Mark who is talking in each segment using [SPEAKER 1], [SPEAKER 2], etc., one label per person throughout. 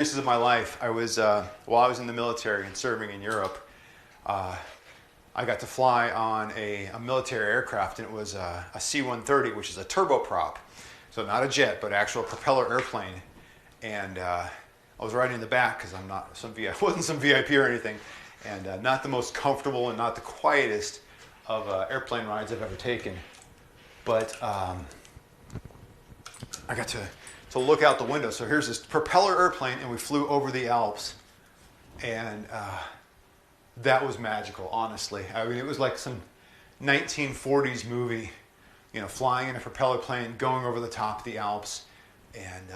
[SPEAKER 1] Experiences of my life. While I was in the military and serving in Europe, I got to fly on a military aircraft, and it was a C-130, which is a turboprop. So not a jet, but actual propeller airplane. And I was riding in the back because wasn't some VIP or anything, and not the most comfortable and not the quietest of airplane rides I've ever taken. But I got to look out the window. So here's this propeller airplane, and we flew over the Alps, and that was magical, honestly. I mean, it was like some 1940s movie, flying in a propeller plane, going over the top of the Alps, and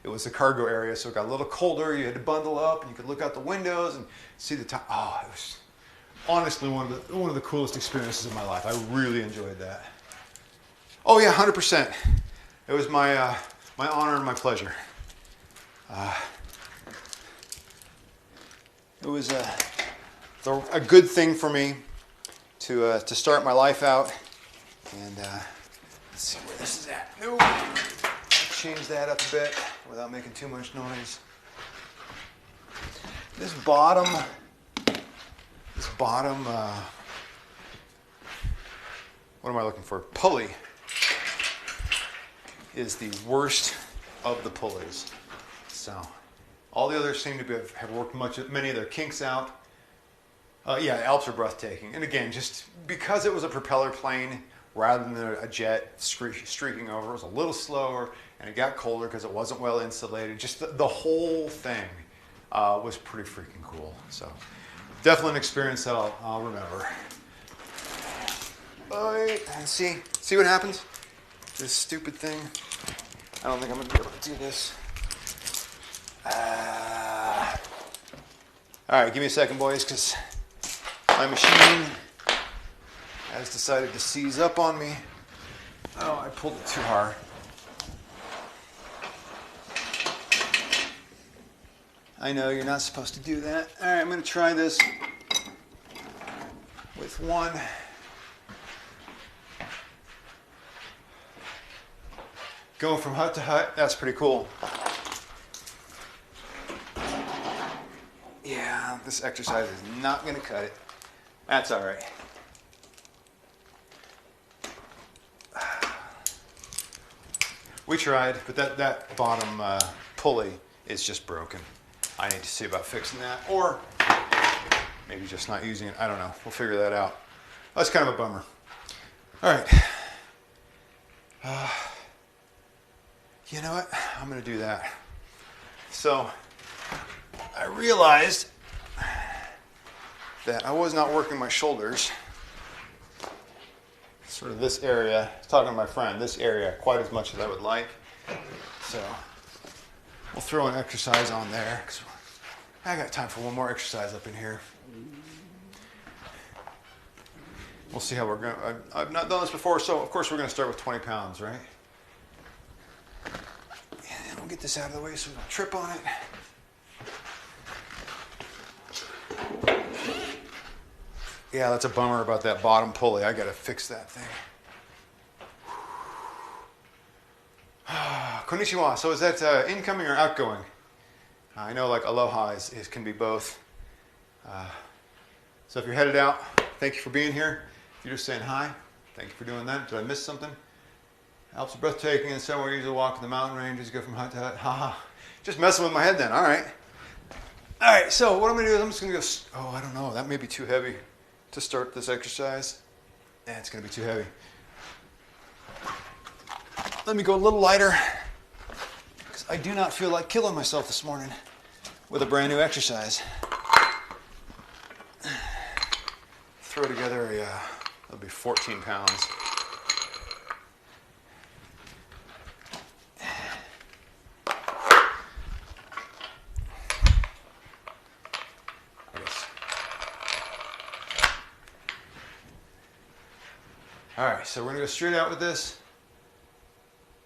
[SPEAKER 1] it was the cargo area, so it got a little colder. You had to bundle up, and you could look out the windows and see the top. Oh, it was honestly one of the coolest experiences of my life. I really enjoyed that. Oh yeah, 100%. It was my honor and my pleasure. It was a good thing for me to start my life out. And let's see where this is at. No, change that up a bit without making too much noise. This bottom, what am I looking for? Pulley is the worst of the pulleys. So all the others seem to have worked many of their kinks out. Yeah, the Alps are breathtaking. And again, just because it was a propeller plane rather than a jet streaking over, it was a little slower, and it got colder because it wasn't well insulated. Just the whole thing was pretty freaking cool. So definitely an experience that I'll remember. All right, and see what happens? This stupid thing. I don't think I'm going to be able to do this. All right, give me a second, boys, because my machine has decided to seize up on me. Oh, I pulled it too hard. I know you're not supposed to do that. All right, I'm going to try this with one. Going from hut to hut, that's pretty cool. Yeah, this exercise is not going to cut it. That's all right. We tried, but that bottom pulley is just broken. I need to see about fixing that, or maybe just not using it. I don't know. We'll figure that out. That's kind of a bummer. All right. You know what? I'm going to do that. So I realized that I was not working my shoulders, sort of this area, I was talking to my friend, this area quite as much as I would like. So we'll throw an exercise on there, because I got time for one more exercise up in here. We'll see how we're going. I've not done this before, so of course we're going to start with 20 pounds, right? And we'll get this out of the way so we don't trip on it. Yeah, that's a bummer about that bottom pulley. I got to fix that thing. Konnichiwa. So is that incoming or outgoing? I know like aloha can be both. So if you're headed out, thank you for being here. If you're just saying hi, thank you for doing that. Did I miss something? Alps are breathtaking and somewhere easy to walk in the mountain ranges, go from hut to hut. Haha. Just messing with my head then. All right. All right, so what I'm going to do is I'm just going to go, I don't know, that may be too heavy to start this exercise. Yeah, it's going to be too heavy. Let me go a little lighter, because I do not feel like killing myself this morning with a brand new exercise. Throw together that'll be 14 pounds. All right, so we're going to go straight out with this.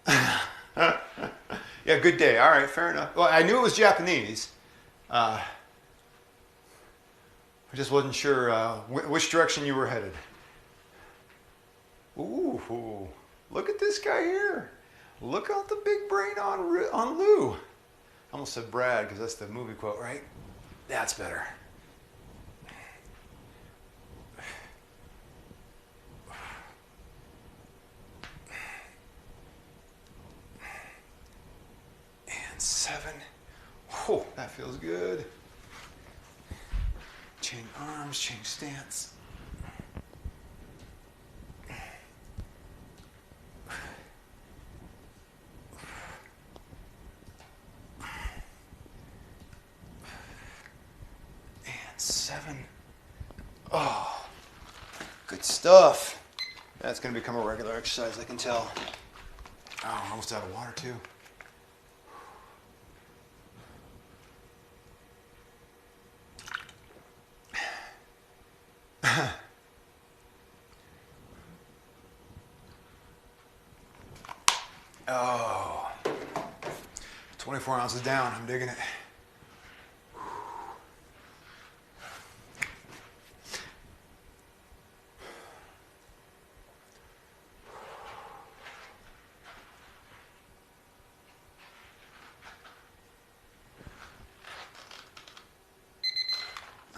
[SPEAKER 1] Yeah, good day. All right, fair enough. Well, I knew it was Japanese. I just wasn't sure which direction you were headed. Ooh, look at this guy here. Look out the big brain on Lou. almost said Brad because that's the movie quote, right? That's better. And 7. Oh, that feels good. Change arms, change stance. And 7. Oh, good stuff. That's going to become a regular exercise, I can tell. Oh, I'm almost out of water, too. Oh, 24 ounces down. I'm digging it.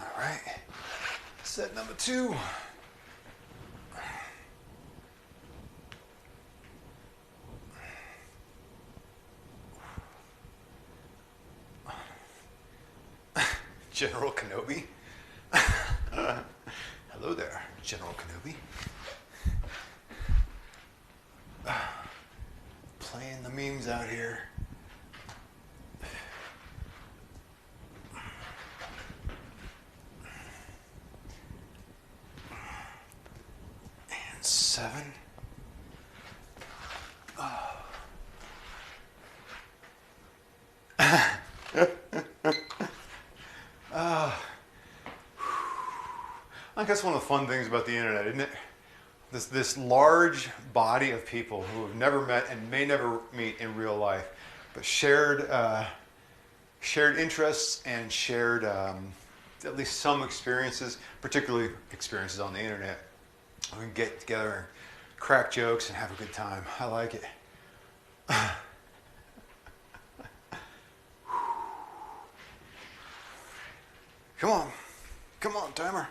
[SPEAKER 1] All right. Set number 2. General Kenobi. Hello there, General Kenobi. Playing the memes out here. And 7. Oh. I think that's one of the fun things about the internet, isn't it? This large body of people who have never met and may never meet in real life, but shared interests and shared at least some experiences, particularly experiences on the internet. We can get together and crack jokes and have a good time. I like it. Come on, timer.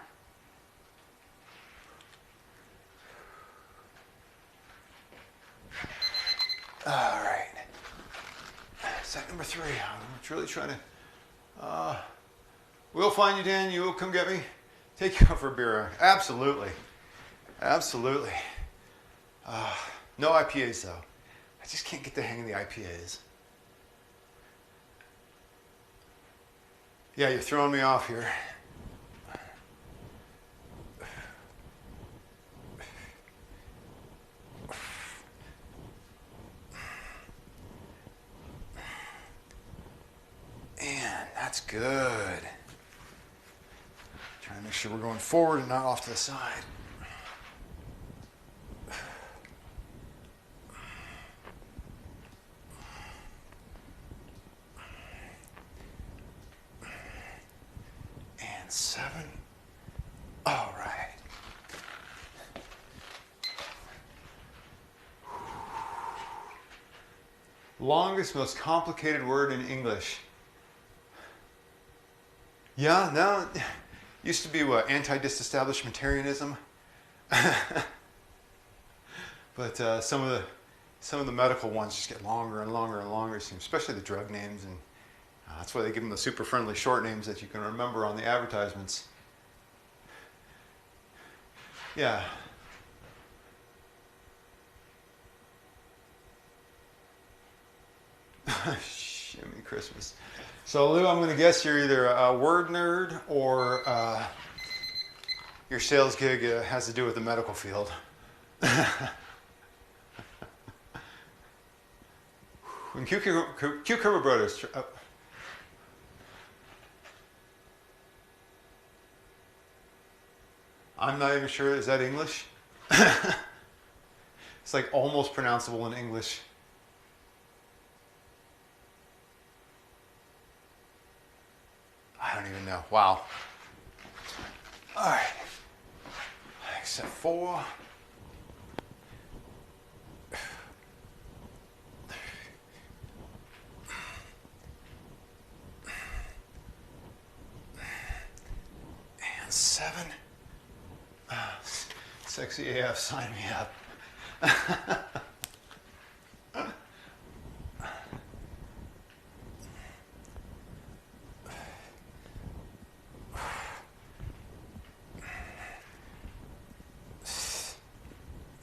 [SPEAKER 1] All right. Set number 3. I'm really trying to. We'll find you, Dan. You will come get me. Take you out for a beer. Absolutely. Absolutely. No IPAs, though. I just can't get the hang of the IPAs. Yeah, you're throwing me off here. And that's good. Trying to make sure we're going forward and not off to the side. And 7. All right. Longest, most complicated word in English. Yeah, no, used to be what, anti-disestablishmentarianism. But some of the medical ones just get longer and longer and longer, especially the drug names, and that's why they give them the super friendly short names that you can remember on the advertisements. Yeah. Shimmy Christmas. So Lou, I'm going to guess you're either a word nerd or your sales gig has to do with the medical field. When Cucumber Brothers. I'm not even sure. Is that English? It's like almost pronounceable in English. I don't even know. Wow. All right. Except 4. 7. Sexy AF, sign me up.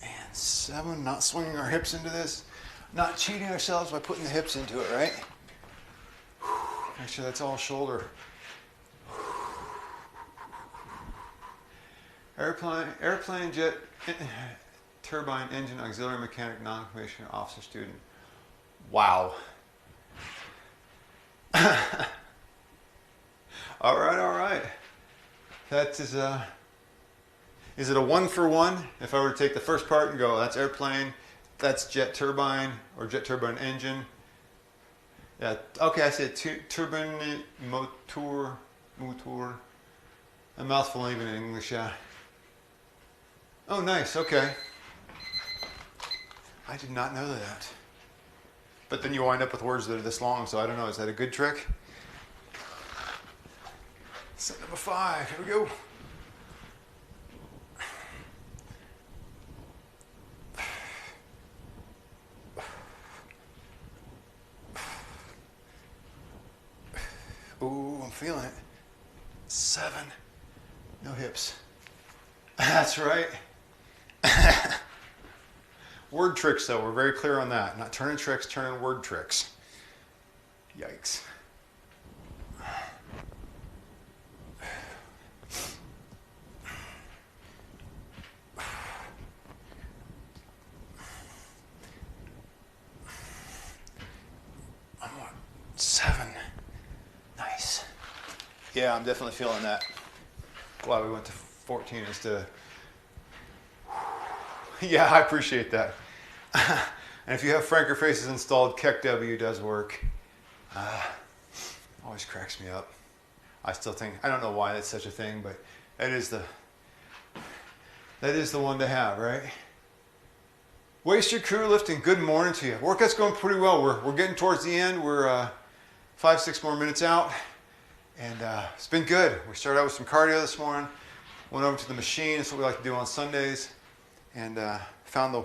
[SPEAKER 1] And 7, not swinging our hips into this, not cheating ourselves by putting the hips into it, right? Make sure that's all shoulder. Airplane, jet, turbine, engine, auxiliary mechanic, non-commissioned officer, student. Wow. All right. That is it a 1-for-1? If I were to take the first part and go, that's airplane, that's jet turbine, or jet turbine engine. Yeah, okay, I said turbine, motor. A mouthful even in English, yeah. Oh, nice, okay. I did not know that. But then you wind up with words that are this long, so I don't know, is that a good trick? Set number 5, here we go. Ooh, I'm feeling it. 7, no hips. That's right. Word tricks, though, we're very clear on that. Not turning tricks, turning word tricks. Yikes. I'm on 7. Nice. Yeah, I'm definitely feeling that. Glad we went to 14 instead of... Yeah, I appreciate that. And if you have Franker Faces installed, Keck W does work. Always cracks me up. I still think, I don't know why that's such a thing, but that is the one to have, right? Wasted Crew Lifting, good morning to you. Workout's going pretty well. We're getting towards the end. We're 5-6 more minutes out, and it's been good. We started out with some cardio this morning, went over to the machine. That's what we like to do on Sundays, and found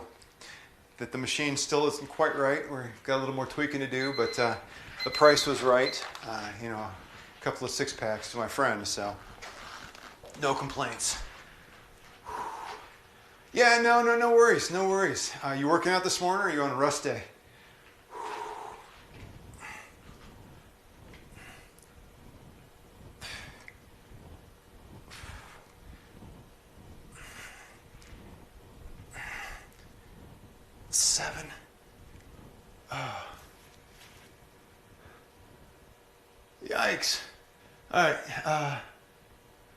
[SPEAKER 1] that the machine still isn't quite right. We've got a little more tweaking to do, but the price was right. You know, a couple of 6-packs to my friend, so no complaints. Yeah, no worries, no worries. You working out this morning, or are you on a rest day? 7. Oh. Yikes. All right.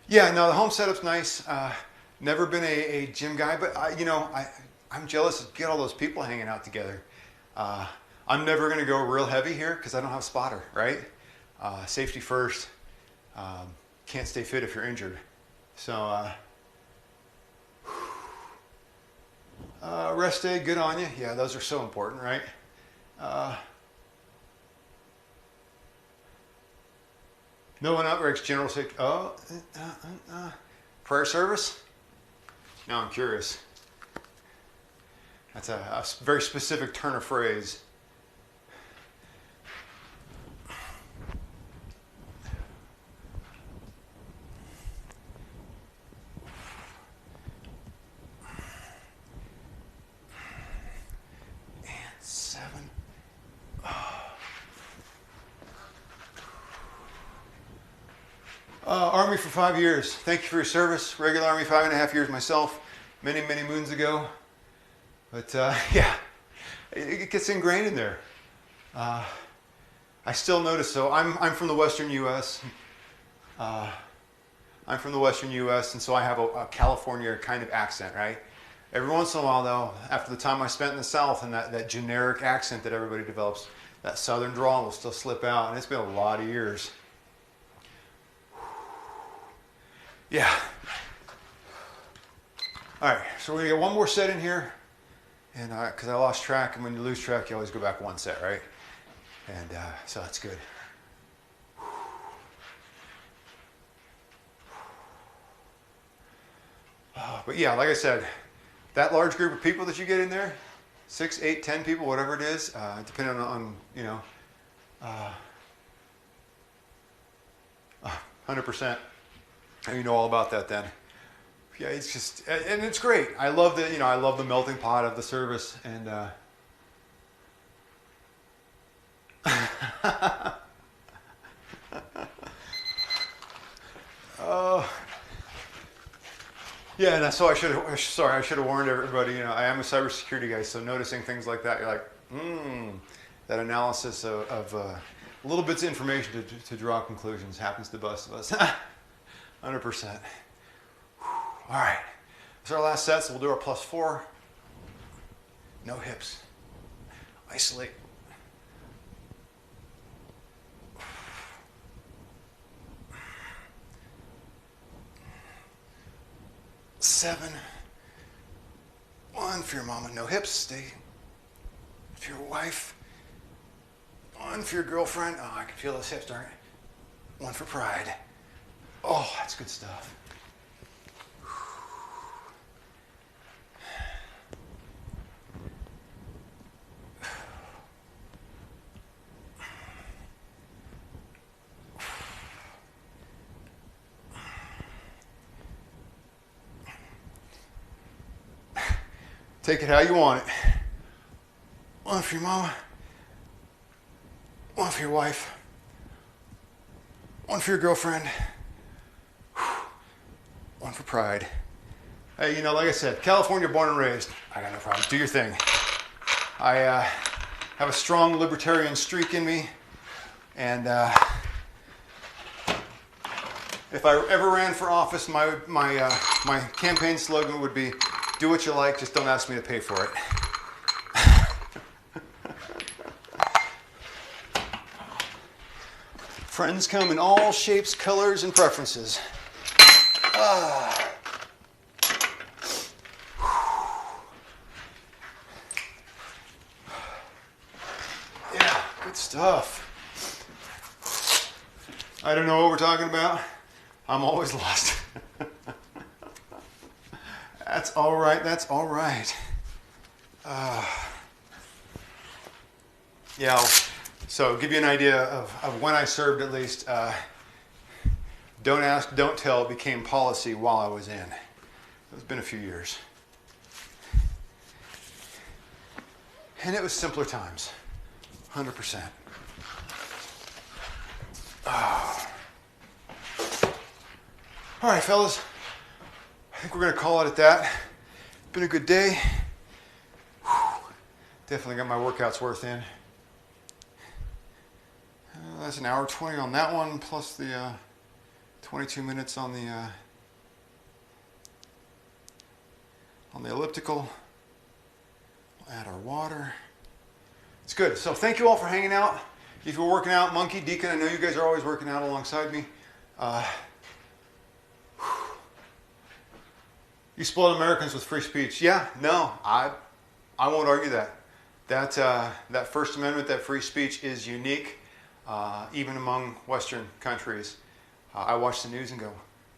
[SPEAKER 1] Yeah, no, the home setup's nice. Never been a gym guy, but I'm jealous to get all those people hanging out together. I'm never going to go real heavy here because I don't have a spotter, right? Safety first. Can't stay fit if you're injured. So, rest day, good on you. Yeah, those are so important, right? No one outbreaks general safety. Prayer service? Now I'm curious. That's a very specific turn of phrase. And 7. Army for 5 years. Thank you for your service. Regular Army, 5.5 years myself. Many moons ago. But yeah, it gets ingrained in there. I still notice, so I'm from the Western U.S. I'm from the Western U.S., and so I have a California kind of accent, right? Every once in a while, though, after the time I spent in the South and that generic accent that everybody develops, that Southern drawl will still slip out, and it's been a lot of years. Yeah. All right, so we're gonna get one more set in here, and because I lost track, and when you lose track, you always go back one set, right? And so that's good. But yeah, like I said, that large group of people that you get in there, 6, 8, 10 people, whatever it is, depending on 100%. And you know all about that then. Yeah, it's just, and it's great. I love I love the melting pot of the service, and yeah, and so I should have warned everybody. I am a cybersecurity guy, so noticing things like that, you're like, that analysis of little bits of information to draw conclusions happens to bust of us. 100%. All right, this is our last set, so we'll do our +4. No hips. Isolate. Seven. 1 for your mama. No hips. Stay. For your wife. 1 for your girlfriend. Oh, I can feel those hips, darn it. 1 for pride. Oh, that's good stuff. Take it how you want it. 1 for your mama. 1 for your wife. 1 for your girlfriend. 1 for pride. Hey, like I said, California born and raised. I got no problem. Do your thing. I have a strong libertarian streak in me, and if I ever ran for office, my campaign slogan would be, "Do what you like, just don't ask me to pay for it." Friends come in all shapes, colors, and preferences. Yeah, good stuff. I don't know what we're talking about. I'm always lost. That's all right. That's all right. Yeah. So, give you an idea of when I served, at least. Don't ask, don't tell became policy while I was in. It's been a few years. And it was simpler times. 100%. Oh. All right, fellas. I think we're going to call it at that. Been a good day. Whew. Definitely got my workouts worth in. That's an hour 20 on that one, plus the 22 minutes on the elliptical. We'll add our water. It's good. So thank you all for hanging out. If you're working out, Monkey, Deacon, I know you guys are always working out alongside me. You spoiled Americans with free speech. Yeah, no, I won't argue that. That First Amendment, that free speech is unique, even among Western countries. I watch the news and go,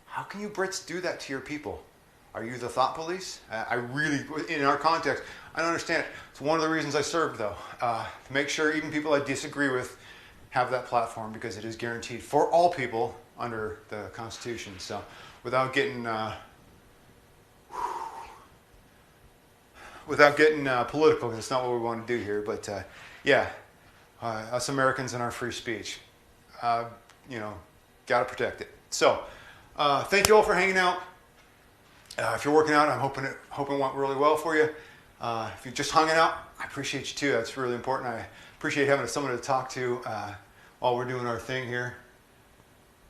[SPEAKER 1] how can you Brits do that to your people? Are you the thought police? I really, in our context, I don't understand it. It's one of the reasons I served, though, to make sure even people I disagree with have that platform, because it is guaranteed for all people under the Constitution. So without getting political, because it's not what we want to do here, but yeah, us Americans and our free speech, got to protect it. So thank you all for hanging out. If you're working out, I'm hoping it went really well for you. If you're just hanging out, I appreciate you too. That's really important. I appreciate having someone to talk to while we're doing our thing here.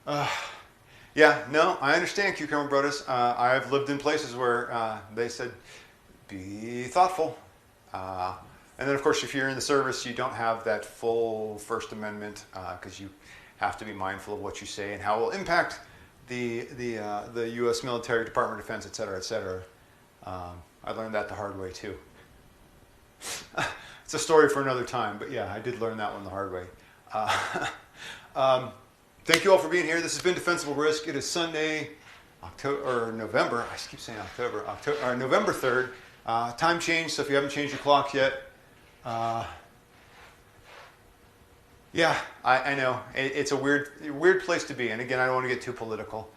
[SPEAKER 1] Yeah, no, I understand, Cucumber Brothers. I've lived in places where they said, be thoughtful. And then, of course, if you're in the service, you don't have that full First Amendment, because you have to be mindful of what you say and how it will impact the U.S. military, Department of Defense, et cetera, et cetera. I learned that the hard way, too. It's a story for another time, but yeah, I did learn that one the hard way. Thank you all for being here. This has been Defensible Risk. It is Sunday, October or November. I keep saying October. Or November 3rd. Time change. So if you haven't changed your clock yet, yeah, I know it's a weird place to be. And again, I don't want to get too political,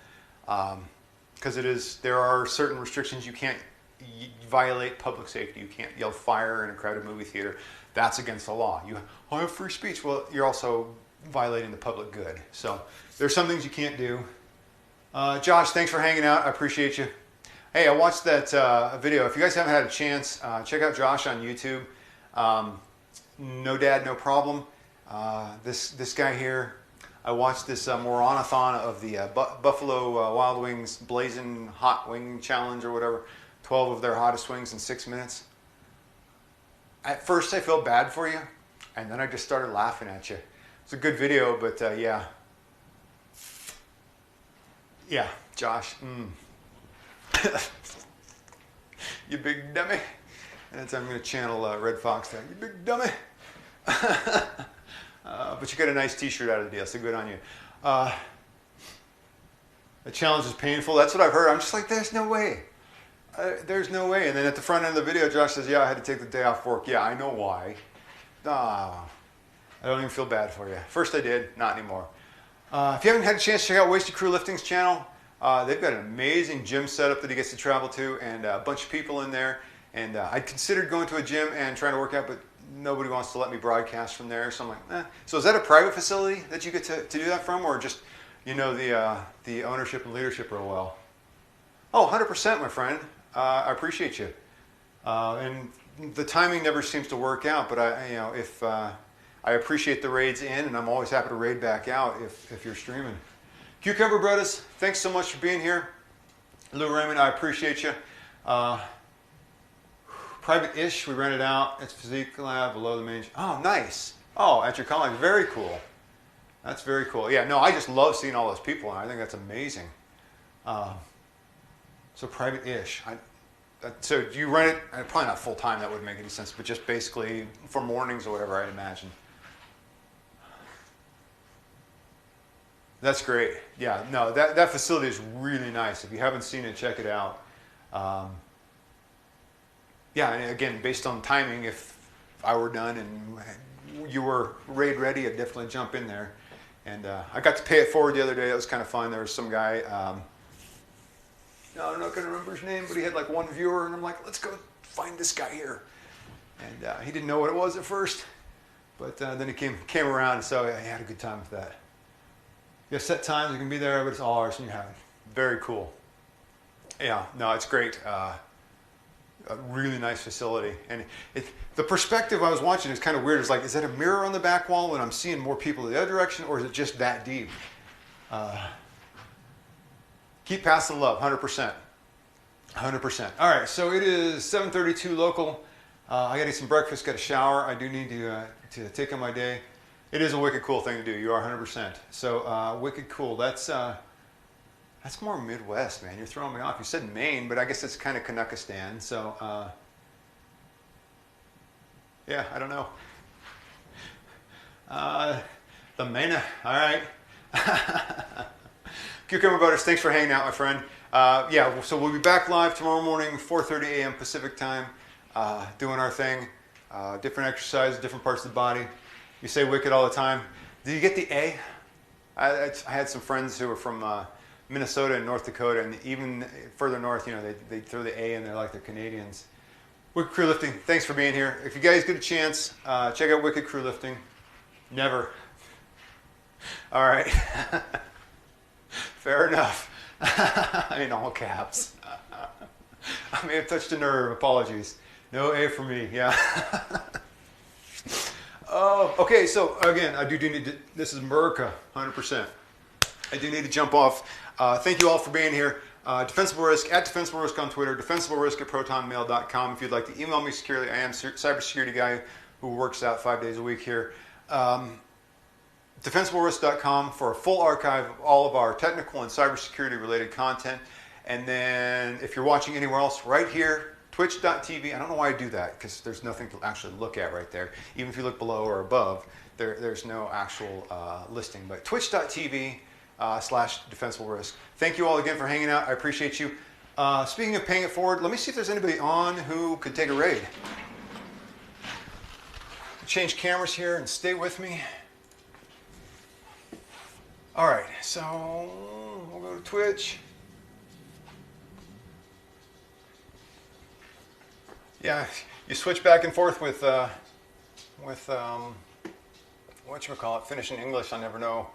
[SPEAKER 1] because there are certain restrictions. You can't violate public safety. You can't yell fire in a crowded movie theater. That's against the law. I have free speech. Well, you're also violating the public good. So there's some things you can't do. Josh, thanks for hanging out. I appreciate you. Hey, I watched that video. If you guys haven't had a chance, check out Josh on YouTube. No Dad, No Problem. This guy here, I watched this Moranathon of the Buffalo Wild Wings Blazing Hot Wing Challenge or whatever. 12 of their hottest wings in 6 minutes. At first I felt bad for you, and then I just started laughing at you. It's a good video, but yeah. Yeah, Josh. You big dummy. And I'm going to channel Red Fox there. You big dummy. But you got a nice t-shirt out of the deal, so good on you. The challenge is painful. That's what I've heard. I'm just like, there's no way. There's no way. And then at the front end of the video, Josh says, yeah, I had to take the day off work. Yeah, I know why. I don't even feel bad for you. First I did, not anymore. If you haven't had a chance to check out Wasted Crew Lifting's channel, they've got an amazing gym setup that he gets to travel to, and a bunch of people in there. And I'd considered going to a gym and trying to work out, but nobody wants to let me broadcast from there. So I'm like, eh. So is that a private facility that you get to do that from, or just, you know, the ownership and leadership real well? Oh, 100%, my friend. I appreciate you. And the timing never seems to work out, but I appreciate the raids in, and I'm always happy to raid back out if you're streaming. Cucumber Brothers, thanks so much for being here. Lou Raymond, I appreciate you. Private-ish, we rented out. It's Physique Lab below the main. Oh, nice. Oh, at your college, very cool. That's very cool. Yeah, no, I just love seeing all those people, and I think that's amazing. So private-ish. So do you rent it? Probably not full-time, that wouldn't make any sense, but just basically for mornings or whatever, I'd imagine. That's great. Yeah, no, that facility is really nice. If you haven't seen it, check it out. Yeah, and again, based on timing, if I were done and you were raid ready, I'd definitely jump in there. And I got to pay it forward the other day. That was kind of fun. There was some guy, no, I'm not going to remember his name, but he had like one viewer, and I'm like, let's go find this guy here. And he didn't know what it was at first, but then he came around, so yeah, he had a good time with that. You have set times, you can be there, but it's all ours, and you have it. Very cool. Yeah, no, it's great. A really nice facility. And the perspective I was watching is kind of weird. It's like, is that a mirror on the back wall when I'm seeing more people the other direction, or is it just that deep? Keep passing love, 100%. 100%. All right, so it is 7:32 local. I got to eat some breakfast, got a shower. I do need to take on my day. It is a wicked cool thing to do. You are 100%. So wicked cool. That's more Midwest, man. You're throwing me off. You said Maine, but I guess it's kind of Canuckistan. So yeah, I don't know. The Maine. All right. Cucumber Butters, thanks for hanging out, my friend. Yeah, so we'll be back live tomorrow morning, 4:30 a.m. Pacific time, doing our thing. Different exercises, different parts of the body. You say wicked all the time. Did you get the A? I had some friends who were from Minnesota and North Dakota, and even further north, you know, they throw the A in there like they're Canadians. Wicked Crew Lifting, thanks for being here. If you guys get a chance, check out Wicked Crew Lifting. Never. All right. Fair enough. In all caps. I may have touched a nerve. Apologies. No A for me. Yeah. Oh, okay. So again, I do need to. This is America, 100%. I do need to jump off. Thank you all for being here. Defensible Risk at Defensible Risk on Twitter. Defensiblerisk at protonmail.com. If you'd like to email me securely, I am a cybersecurity guy who works out 5 days a week here. DefensibleRisk.com for a full archive of all of our technical and cybersecurity related content. And then if you're watching anywhere else, right here, twitch.tv. I don't know why I do that, because there's nothing to actually look at right there. Even if you look below or above, there's no actual listing. But twitch.tv / defensible risk. Thank you all again for hanging out. I appreciate you. Speaking of paying it forward, let me see if there's anybody on who could take a raid. Change cameras here and stay with me. All right, so we'll go to Twitch. Yeah, you switch back and forth with whatchamacallit, finishing English. I never know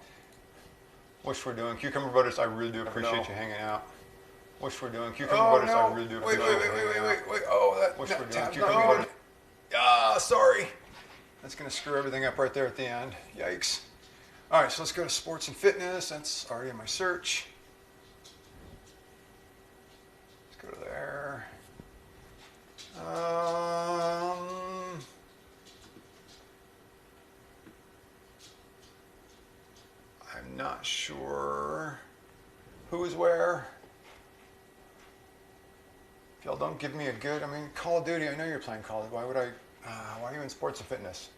[SPEAKER 1] which we're doing. Cucumber Butters, I really do appreciate you hanging out. Which we're doing. Cucumber Butters, no. I really do appreciate you hanging out. Wait. Oh, that. Which we're doing. Cucumber Butters. Ah, sorry. That's going to screw everything up right there at the end. Yikes. All right, so let's go to sports and fitness. That's already in my search. Let's go to there. I'm not sure who is where. If y'all don't give me a good, Call of Duty, I know you're playing Call of Duty. Why are you in sports and fitness?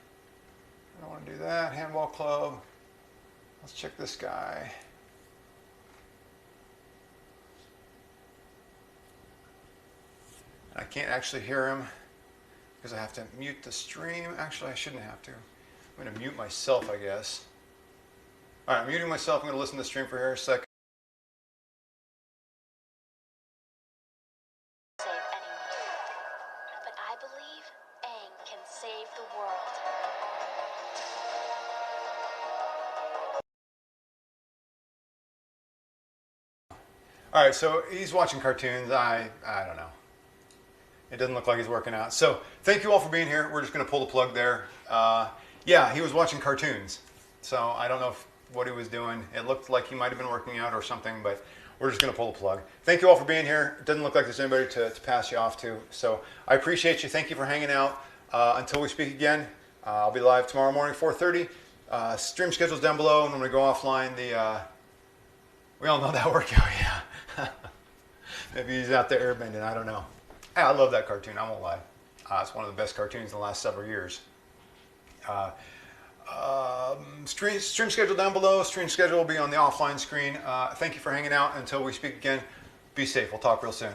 [SPEAKER 1] I don't want to do that. Handball club. Let's check this guy. I can't actually hear him because I have to mute the stream. Actually, I shouldn't have to. I'm going to mute myself, I guess. All right, I'm muting myself. I'm going to listen to the stream for here a second. All right, so he's watching cartoons. I don't know. It doesn't look like he's working out. So thank you all for being here. We're just going to pull the plug there. Yeah, he was watching cartoons. So I don't know what he was doing. It looked like he might have been working out or something, but we're just going to pull the plug. Thank you all for being here. It doesn't look like there's anybody to pass you off to. So I appreciate you. Thank you for hanging out. Until we speak again, I'll be live tomorrow morning, 4:30. Stream schedule's down below, and when we go offline, we all know that workout, yeah. Maybe he's out there airbending, I don't know. I love that cartoon, I won't lie. It's one of the best cartoons in the last several years. Stream schedule down below. Stream schedule will be on the offline screen. Thank you for hanging out. Until we speak again, be safe. We'll talk real soon.